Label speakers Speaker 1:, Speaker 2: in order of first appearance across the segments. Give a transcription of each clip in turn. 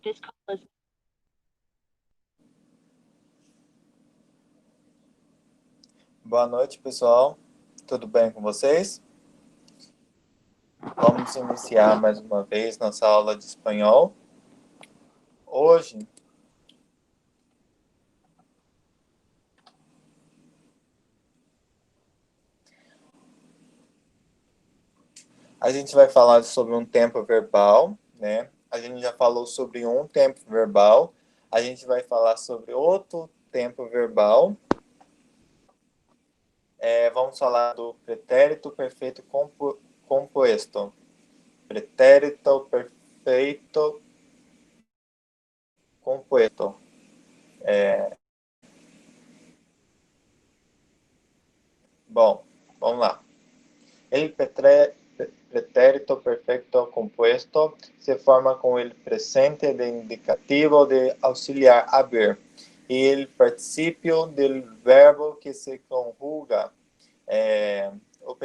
Speaker 1: This call is
Speaker 2: Boa noite, pessoal. Tudo bem com vocês? Vamos iniciar mais uma vez nossa aula de espanhol. Hoje, a gente vai falar sobre um tempo verbal, né? A gente já falou sobre um tempo verbal. A gente vai falar sobre outro tempo verbal. Vamos falar do pretérito perfeito composto. Pretérito perfeito composto. Bom, vamos lá. El pretérito perfecto compuesto se forma con el presente de indicativo de auxiliar haber y el participio del verbo que se conjuga. O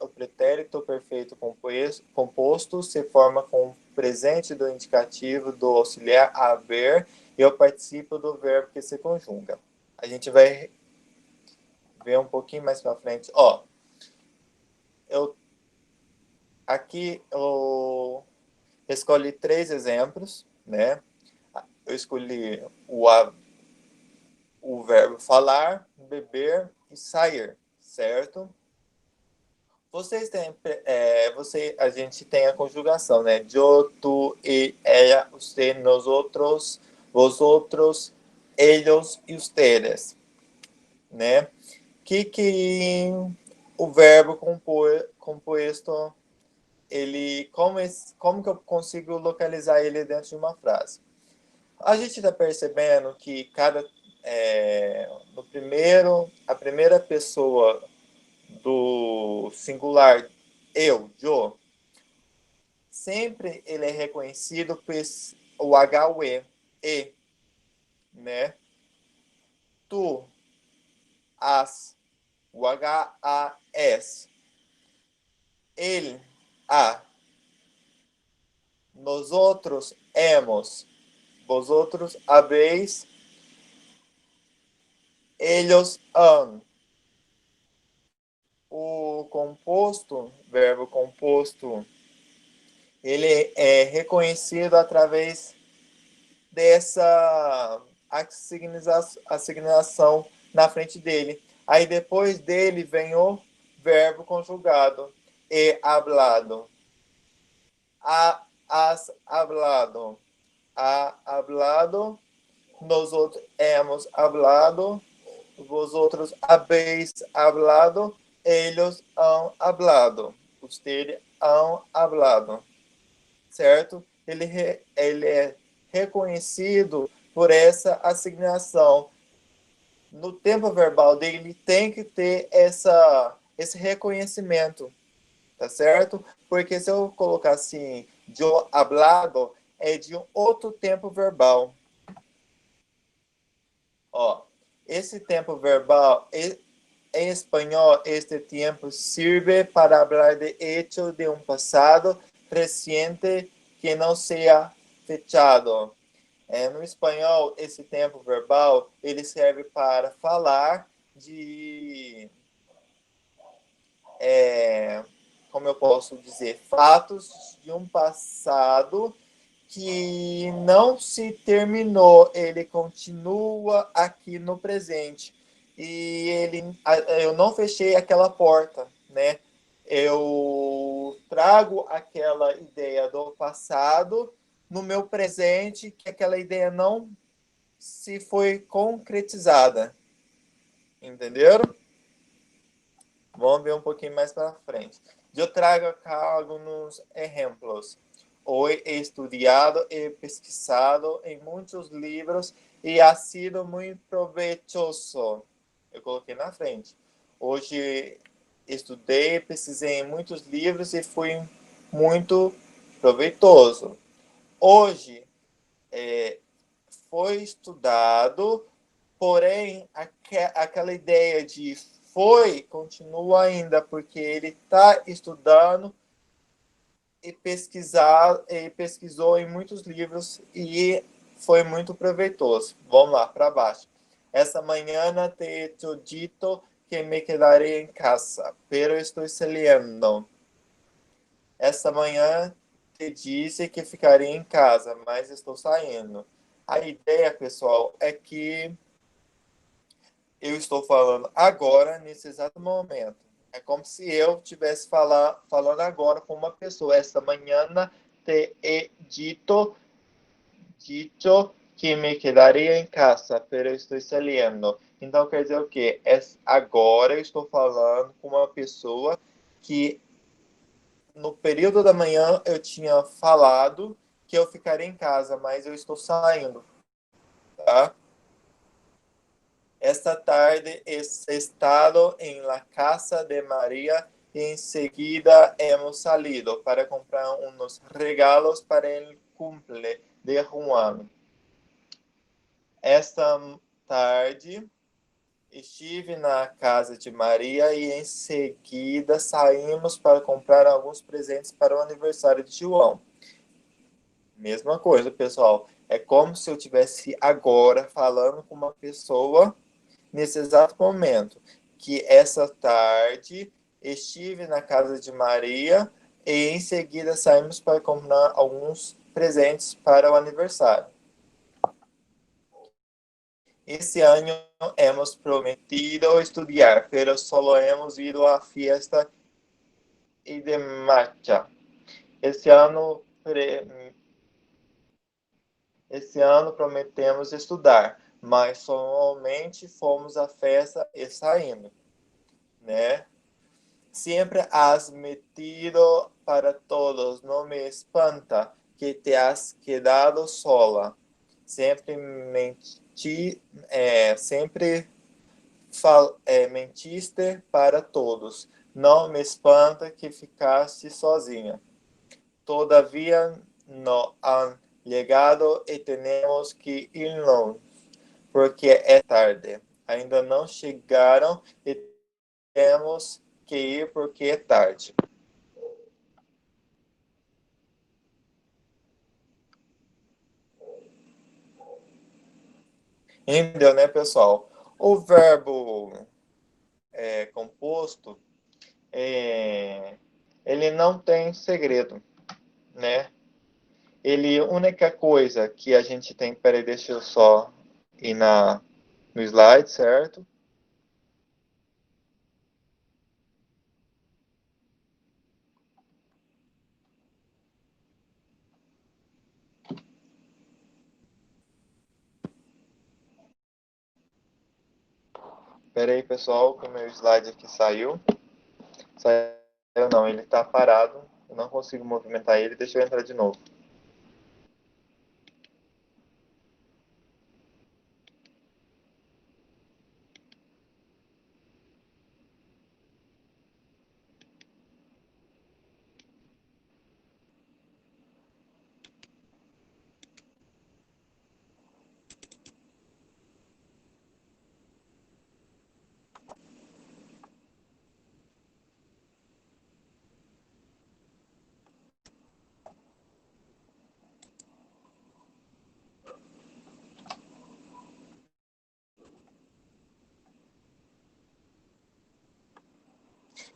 Speaker 2: pretérito perfeito composto se forma com o presente do indicativo do auxiliar haver e o participio do verbo que se conjuga. A gente vai ver um pouquinho mais para frente. Aqui eu escolhi 3 exemplos, né? Eu escolhi o verbo falar, beber e sair, certo? Vocês têm, a gente tem a conjugação, né? Eu, tu, ela, você, nós outros, vosotros, ellos e ustedes, né? Que o verbo composto ele como que eu consigo localizar ele dentro de uma frase? A gente está percebendo que a primeira pessoa do singular eu, sempre ele é reconhecido por o HUE, né? Tu, as, o HAS, ele, a, nosotros, hemos, vosotros habéis, ellos han. O composto, verbo composto, ele é reconhecido através dessa assignação na frente dele. Aí depois dele vem o verbo conjugado, e hablado. Has hablado. Ha hablado. Nosotros hemos hablado. Vosotros habéis hablado. Ellos han hablado. Ustedes han hablado. Certo? Ele é reconhecido por essa assignação. No tempo verbal dele tem que ter esse reconhecimento, tá certo? Porque se eu colocar assim, yo hablado, é de um outro tempo verbal. Esse tempo verbal, em espanhol, este tempo sirve para hablar de hecho de um passado reciente que não seja fechado. No espanhol, esse tempo verbal, ele serve para falar de, como eu posso dizer, fatos de um passado que não se terminou, ele continua aqui no presente. Eu não fechei aquela porta, né? Eu trago aquela ideia do passado no meu presente, que aquela ideia não se foi concretizada. Entenderam? Vamos ver um pouquinho mais para frente. Eu trago acá alguns exemplos. Hoy he estudiado e pesquisado em muitos livros e ha sido muito proveitoso. Eu coloquei na frente. Hoje estudei, pesquisei em muitos livros e foi muito proveitoso. Hoje foi estudado, porém aquela ideia de foi continua ainda, porque ele está estudando pesquisou em muitos livros e foi muito proveitoso. Vamos lá, para baixo. Essa manhã te he dito que me quedaré em casa, pero estou saliendo. Essa manhã te disse que ficaria em casa, mas estou saindo. A ideia, pessoal, é que eu estou falando agora, nesse exato momento. É como se eu estivesse falando agora com uma pessoa. Esta manhã te he dito que me quedaria em casa, pero estou saliendo. Então, quer dizer o quê? Agora eu estou falando com uma pessoa que no período da manhã eu tinha falado que eu ficaria em casa, mas eu estou saindo, tá? Esta tarde he estado en la casa de María y enseguida hemos salido para comprar unos regalos para el cumple de Juan. Esta tarde estive na casa de Maria e em seguida saímos para comprar alguns presentes para o aniversário de João. Mesma coisa, pessoal. É como se eu tivesse agora falando com uma pessoa nesse exato momento, que essa tarde estive na casa de Maria e em seguida saímos para comprar alguns presentes para o aniversário. Esse ano hemos prometido estudar, pero solo hemos ido a fiesta y de marcha. Esse ano prometemos estudar, mas somente fomos à festa e saímos, né? Sempre has metido para todos, não me espanta que te has quedado sola. Sempre mentiste para todos. Não me espanta que ficaste sozinha. Todavia não han llegado e temos que irnos, porque é tarde. Ainda não chegaram e temos que ir porque é tarde. Entendeu, né, pessoal? O verbo composto, ele não tem segredo, né? A única coisa que a gente tem, peraí, deixa eu só ir no slide, certo? Peraí, pessoal, que o meu slide aqui saiu. Saiu não, ele tá parado. Eu não consigo movimentar ele. Deixa eu entrar de novo.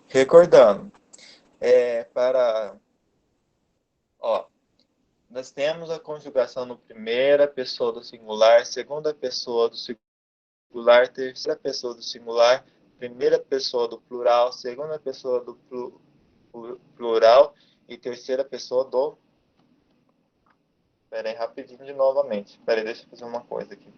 Speaker 2: Recordando, ó, nós temos a conjugação no primeira pessoa do singular, segunda pessoa do singular, terceira pessoa do singular, primeira pessoa do plural, segunda pessoa do plural e terceira pessoa do... Pera aí, rapidinho de novamente. Pera aí, deixa eu fazer uma coisa aqui.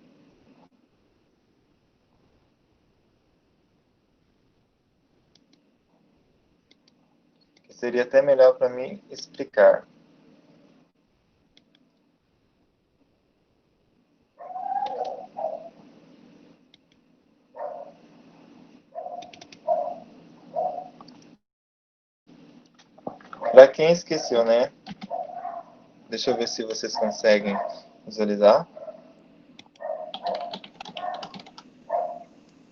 Speaker 2: Que seria até melhor para mim explicar. Para quem esqueceu, né? Deixa eu ver se vocês conseguem visualizar.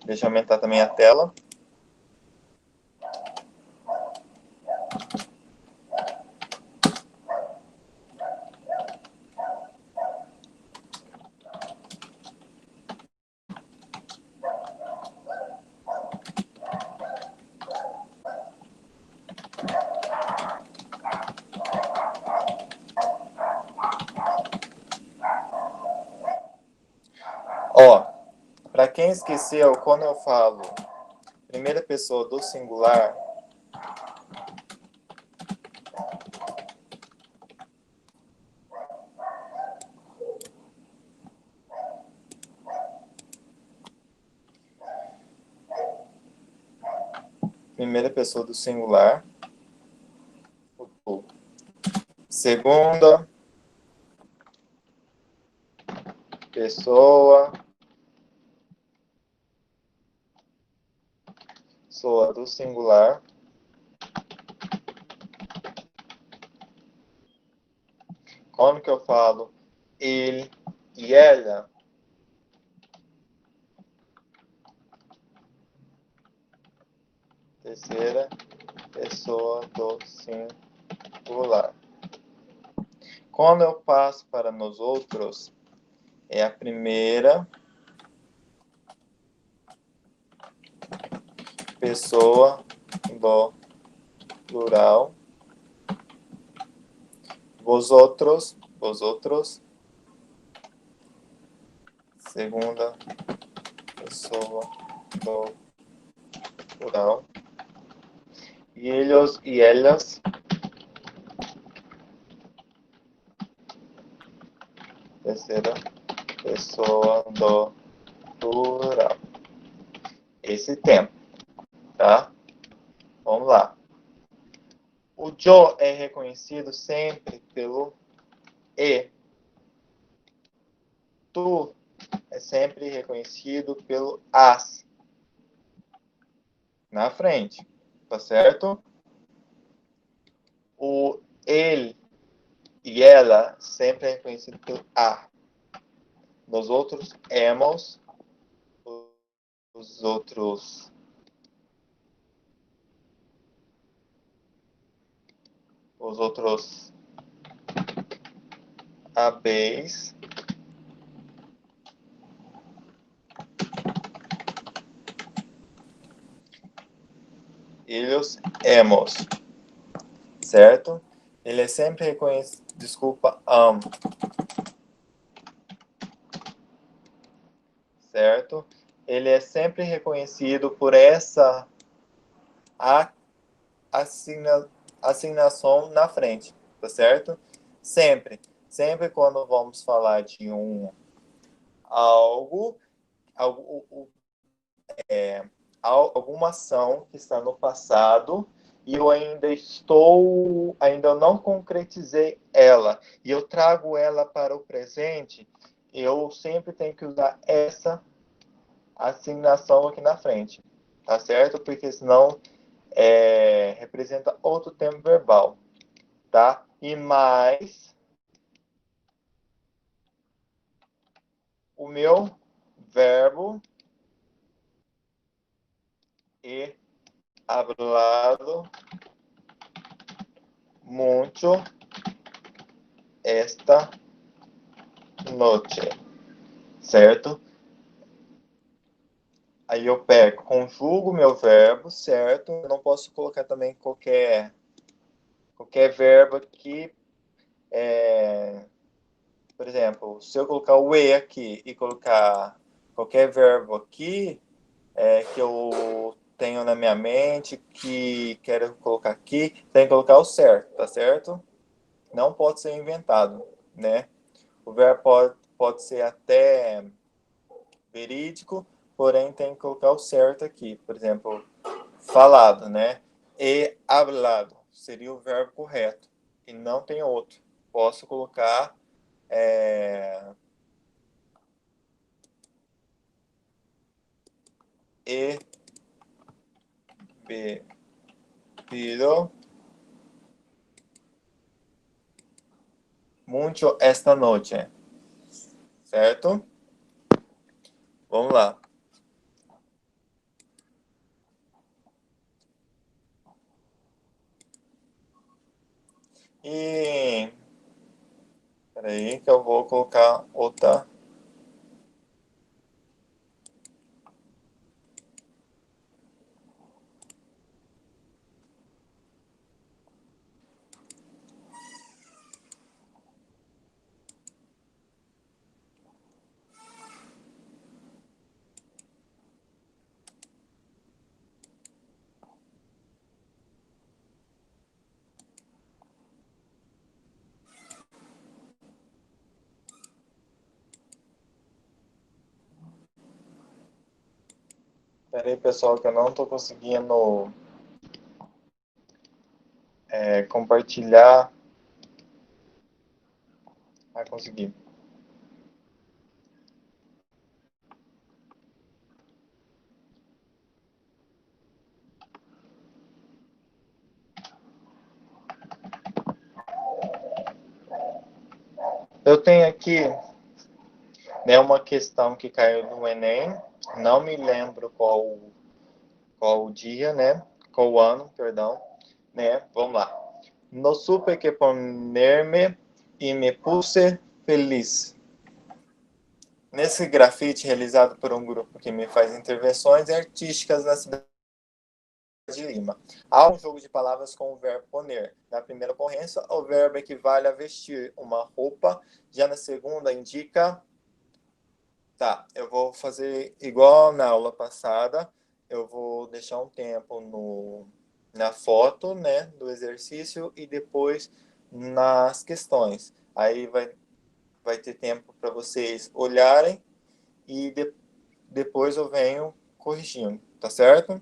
Speaker 2: Deixa eu aumentar também a tela. quem esqueceu, quando eu falo primeira pessoa do singular, primeira pessoa do singular, o tu. Segunda pessoa do singular, quando que eu falo ele e ela, terceira pessoa do singular. Quando eu passo para nós outros, é a primeira pessoa do plural. Vosotros, vosotros. Segunda pessoa do plural. E ellos e elas. Terceira pessoa do plural. Esse tempo, tá? Vamos lá. O yo é reconhecido sempre pelo e. Tu é sempre reconhecido pelo as na frente, tá certo? O ele e ela sempre é reconhecido pelo a. Nós outros hemos, os outros habéis, eles hemos, certo? Ele é sempre reconhecido, desculpa, certo? Ele é sempre reconhecido por essa assignação na frente, tá certo? Sempre. Sempre quando vamos falar de algo, algo alguma ação que está no passado e eu ainda não concretizei ela e eu trago ela para o presente, eu sempre tenho que usar essa assignação aqui na frente, tá certo? Porque senão representa outro tempo verbal, tá? E mais o meu verbo he hablado mucho esta noche, certo? Aí eu pego, conjugo meu verbo, certo? Eu não posso colocar também qualquer verbo aqui. Por exemplo, se eu colocar o e aqui e colocar qualquer verbo aqui que eu tenho na minha mente, que quero colocar aqui, tem que colocar o certo, tá certo? Não pode ser inventado, né? O verbo pode ser até verídico, porém tem que colocar o certo aqui. Por exemplo, falado, né? E hablado seria o verbo correto e não tem outro. Posso colocar he bebido mucho esta noche, certo? Vamos lá. E peraí que eu vou colocar outra. Espera aí, pessoal, que eu não estou conseguindo compartilhar. Ah, consegui. Eu tenho aqui, né, uma questão que caiu no Enem. Não me lembro qual o dia, né? Qual o ano, perdão. Né? Vamos lá. No supe que ponerme e me puse feliz. Nesse grafite realizado por um grupo que me faz intervenções artísticas na cidade de Lima. Há um jogo de palavras com o verbo poner. Na primeira ocorrência, o verbo equivale a vestir uma roupa. Já na segunda, indica. Tá, eu vou fazer igual na aula passada. Eu vou deixar um tempo na foto, né, do exercício e depois nas questões. Aí vai ter tempo para vocês olharem e depois eu venho corrigindo, tá certo?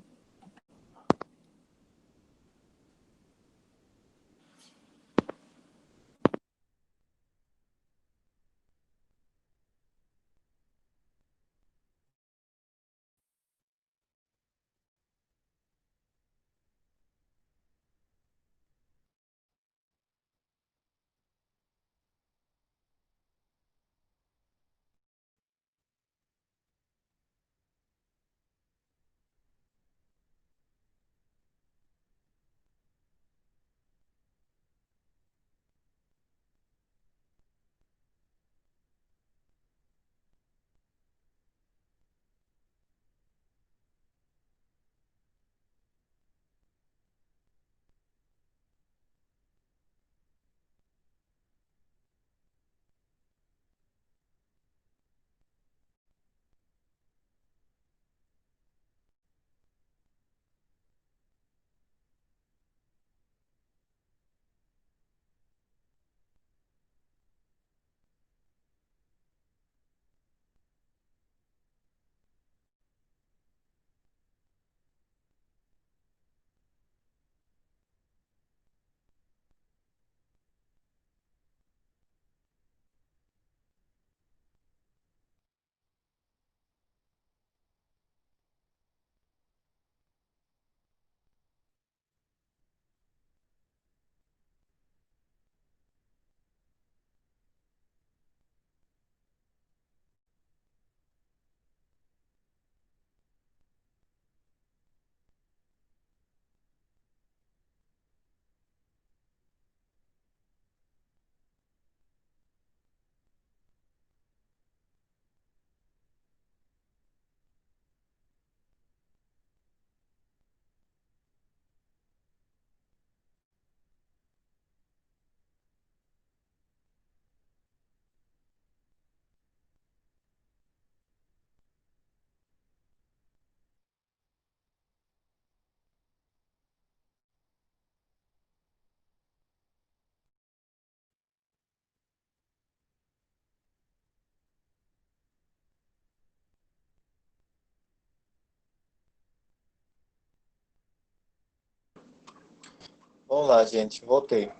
Speaker 2: Vamos lá, gente, voltei.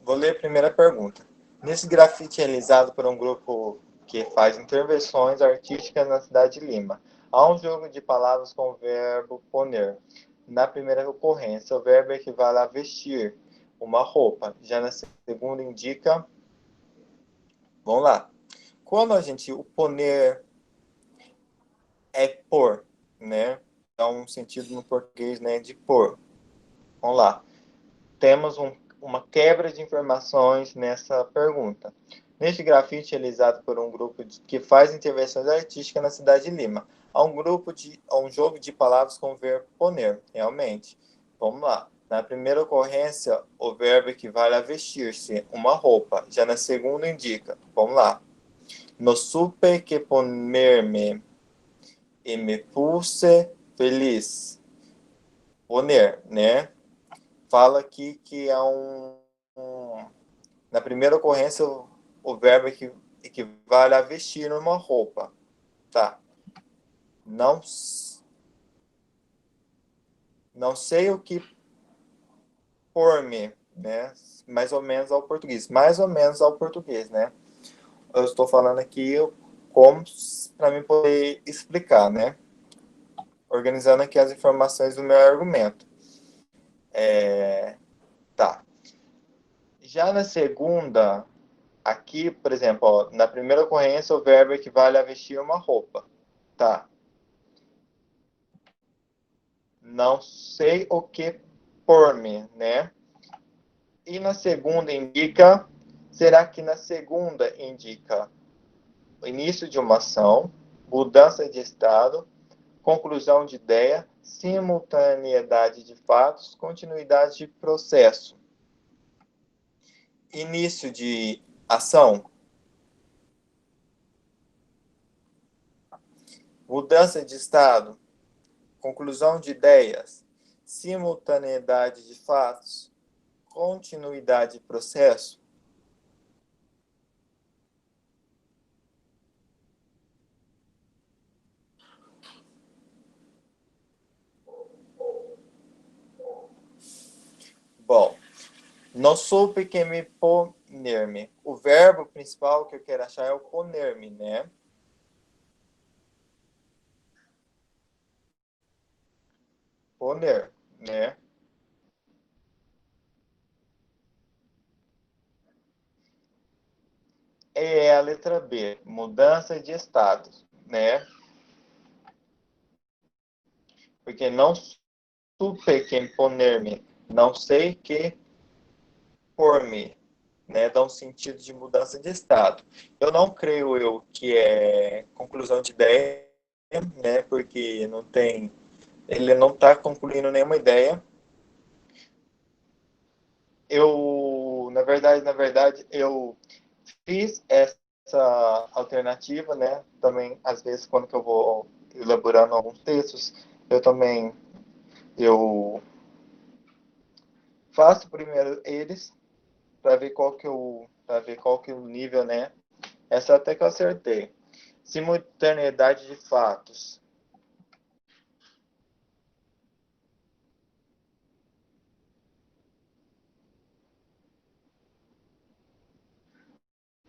Speaker 2: Vou ler a primeira pergunta. Nesse grafite realizado por um grupo que faz intervenções artísticas na cidade de Lima, há um jogo de palavras com o verbo poner. Na primeira ocorrência, o verbo equivale a vestir uma roupa. Já na segunda indica. Vamos lá. Quando o poner é pôr, né? Dá um sentido no português, né, de pôr. Vamos lá. Temos uma quebra de informações nessa pergunta. Neste grafite realizado por um grupo que faz intervenções artísticas na cidade de Lima, há um jogo de palavras com o verbo poner, realmente. Vamos lá. Na primeira ocorrência, o verbo equivale a vestir-se uma roupa. Já na segunda indica. Vamos lá. No supe que ponerme e me puse feliz. Poner, né? Fala aqui que é na primeira ocorrência o verbo equivale a vestir uma roupa, tá? Não, não sei o que por-me, né? Mais ou menos ao português. Mais ou menos ao português, né? Eu estou falando aqui como para mim poder explicar, né? Organizando aqui as informações do meu argumento. Tá. Já na segunda, aqui, por exemplo, ó, na primeira ocorrência, o verbo equivale a vestir uma roupa. Tá. Não sei o que por-me, né? E na segunda indica. Será que na segunda indica o início de uma ação, mudança de estado, conclusão de ideia, simultaneidade de fatos, continuidade de processo? Início de ação, mudança de estado, conclusão de ideias, simultaneidade de fatos, continuidade de processo. Bom, não supe que me poner-me. O verbo principal que eu quero achar é o poner-me, né? Poner, né? É a letra B, mudança de estado, né? Porque não supe que poner-me, não sei que por-me, né? Dá um sentido de mudança de estado. Eu não creio eu que é conclusão de ideia, né? Porque não tem, ele não está concluindo nenhuma ideia. Na verdade, eu fiz essa alternativa, né? Também, às vezes, quando que eu vou elaborando alguns textos, eu também eu faço primeiro eles para ver qual que é o nível, né? Essa até que eu acertei. Simultaneidade de fatos.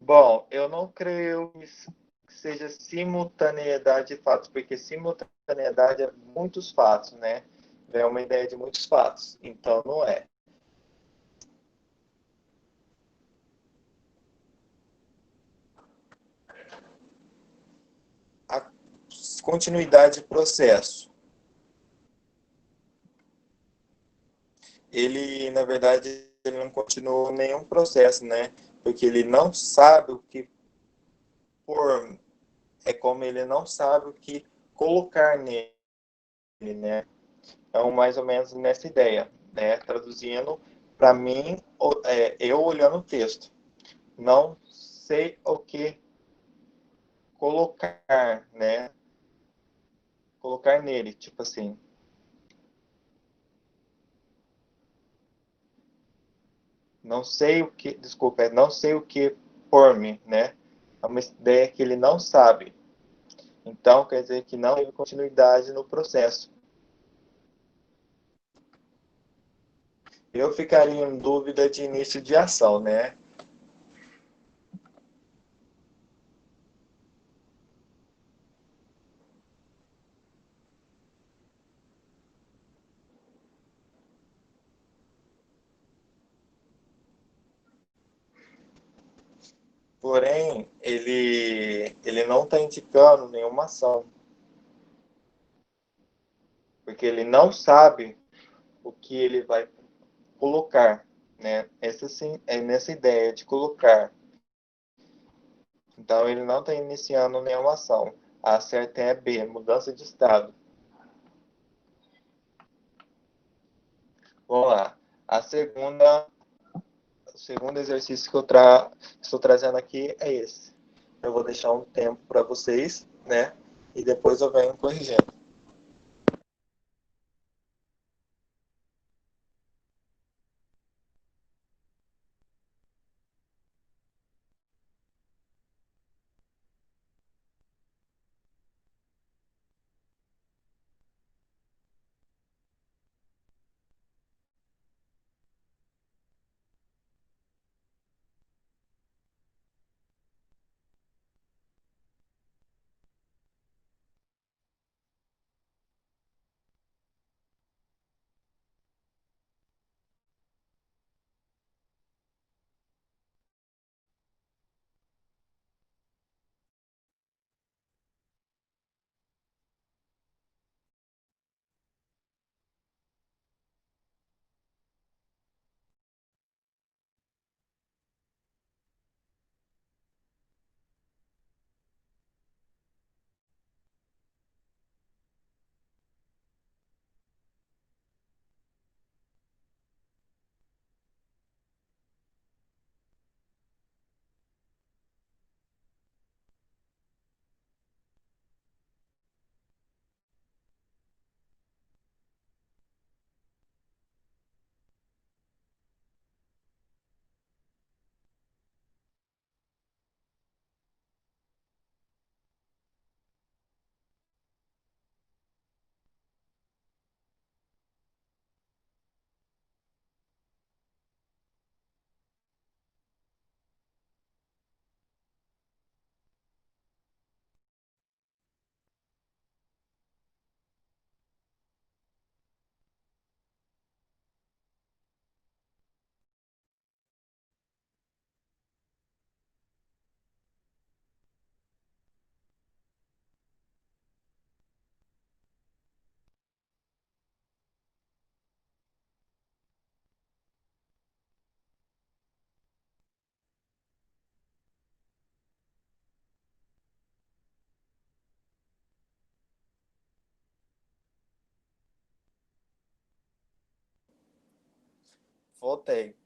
Speaker 2: Bom, eu não creio que seja simultaneidade de fatos, porque simultaneidade é muitos fatos, né? É uma ideia de muitos fatos, então não é. A continuidade de processo. Ele, na verdade, ele não continuou nenhum processo, né? Porque ele não sabe o que por, é como ele não sabe o que colocar nele, né? Então, mais ou menos nessa ideia, né? Traduzindo, para mim, eu olhando o texto, não sei o que colocar, né? Colocar nele, tipo assim, não sei o que, desculpa, não sei o que por-me, né? É uma ideia que ele não sabe. Então, quer dizer que não teve continuidade no processo. Eu ficaria em dúvida de início de ação, né? Porém, ele não está indicando nenhuma ação, porque ele não sabe o que ele vai colocar, né? Essa sim é nessa ideia de colocar. Então, ele não está iniciando nenhuma ação. A certa é B, mudança de estado. Vamos lá. A segunda, o segundo exercício que estou trazendo aqui é esse. Eu vou deixar um tempo para vocês, né? E depois eu venho corrigindo. Voltei.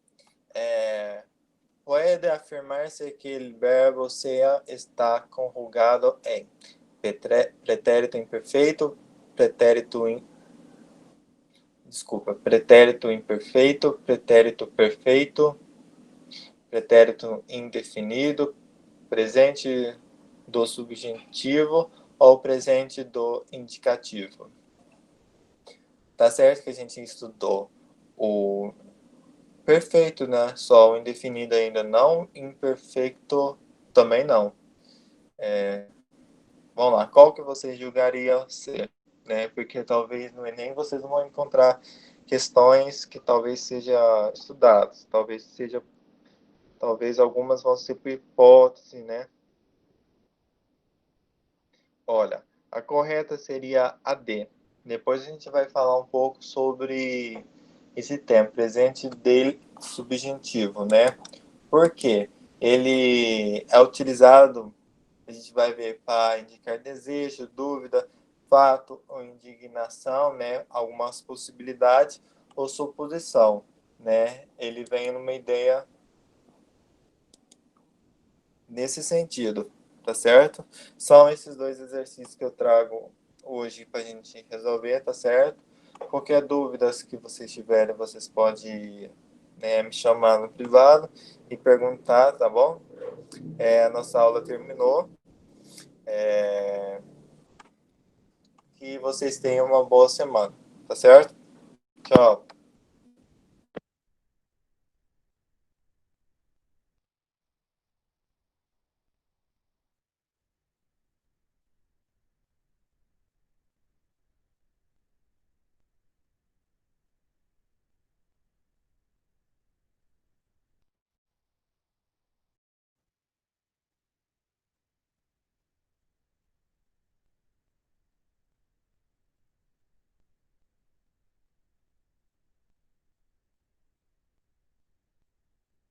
Speaker 2: Pode afirmar-se que o verbo ser está conjugado em pretérito imperfeito, pretérito imperfeito, pretérito perfeito, pretérito indefinido, presente do subjuntivo ou presente do indicativo. Tá certo que a gente estudou o perfeito, né? Só o indefinido ainda não, imperfeito também não. Vamos lá, qual que você julgaria ser? Né? Porque talvez no Enem vocês vão encontrar questões que talvez sejam estudadas, talvez algumas vão ser por hipótese, né? Olha, a correta seria a D. Depois a gente vai falar um pouco sobre esse tempo, presente dele subjuntivo, né? Por quê? Ele é utilizado, a gente vai ver, para indicar desejo, dúvida, fato ou indignação, né? Algumas possibilidades ou suposição, né? Ele vem numa ideia nesse sentido, tá certo? São esses dois exercícios que eu trago hoje para a gente resolver, tá certo? Qualquer dúvidas que vocês tiverem, vocês podem, né, me chamar no privado e perguntar, tá bom? A nossa aula terminou. Que vocês tenham uma boa semana, tá certo? Tchau.